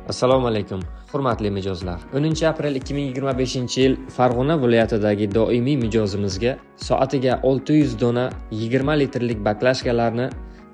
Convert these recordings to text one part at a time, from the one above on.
Assalomu alaykum, hurmatli mijozlar. 10-aprel 2025-yil Farg'ona viloyatidagi doimiy mijozimizga soatiga 600 dona 20 litrlik baklashkalarni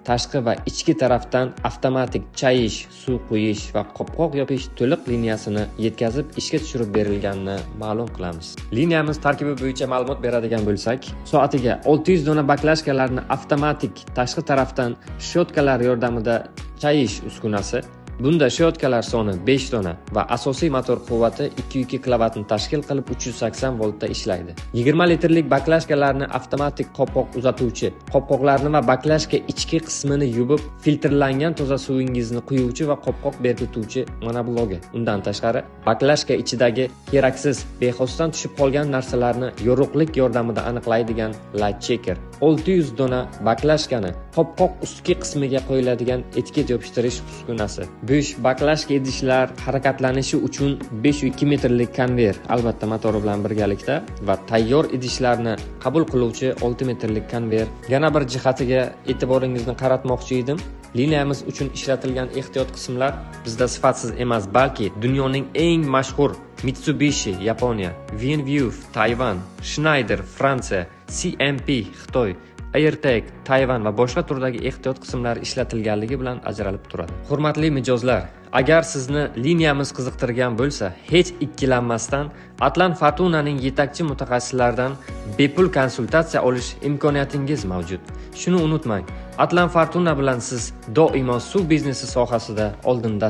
tashqi va ichki tarafdan avtomatik chayish, suv quyish va qopqoq yopish to'liq liniyasini yetkazib ishga tushirib berilganini ma'lum qilamiz. Liniyamiz tarkibi bo'yicha ma'lumot beradigan bo'lsak, soatiga 600 dona baklashkalarni avtomatik tashqi tarafdan shotkalar yordamida chayish uskunasi. Bunda shotkalar soni 5 dona va asosiy motor quvvati 2.2 kilovatni tashkil qilib 380 voltda ishlaydi. 20 litrlik baklashkalarni avtomatik qopqoq uzatuvchi, qopqoqlarni va baklashka ichki qismini yuvib, filtrlangan toza suvingizni quyuvchi va qopqoq berkituvchi monoblogi. Undan tashqari, baklashka ichidagi keraksiz, bexosdan tushib qolgan narsalarni yorug'lik yordamida aniqlaydigan light checker. 600 dona baklashkani qopqoq ustki qismiga qo'yiladigan etiket yopishtirish uskunasi. Bo'sh baklashka idishlar harakatlanishi uchun 5.2 metrlik konveyer, albatta motori bilan birgalikda, va tayyor idishlarni qabul qiluvchi 6 metrlik konveyer. Yana bir jihatiga e'tiboringizni qaratmoqchi edim. Liniyamiz uchun ishlatilgan ehtiyot qismlar bizda sifatsiz emas, balki dunyoning eng mashhur Mitsubishi Yaponiya, Vinview Tayvan, Schneider Fransiya, CMP Xitoy, AirTag Tayvan va boshqa turdagi ehtiyot qismlar ishlatilganligi bilan ajralib turadi. Hurmatli mijozlar, agar sizni liniyamiz qiziqtirgan bo'lsa, hech ikkilanmasdan Atlan Fortunaning yetakchi mutaxassislaridan bepul konsultatsiya olish imkoniyatingiz mavjud. Shuni unutmang, Atlan Fortuna bilan siz doimo suv biznesi sohasida oldinda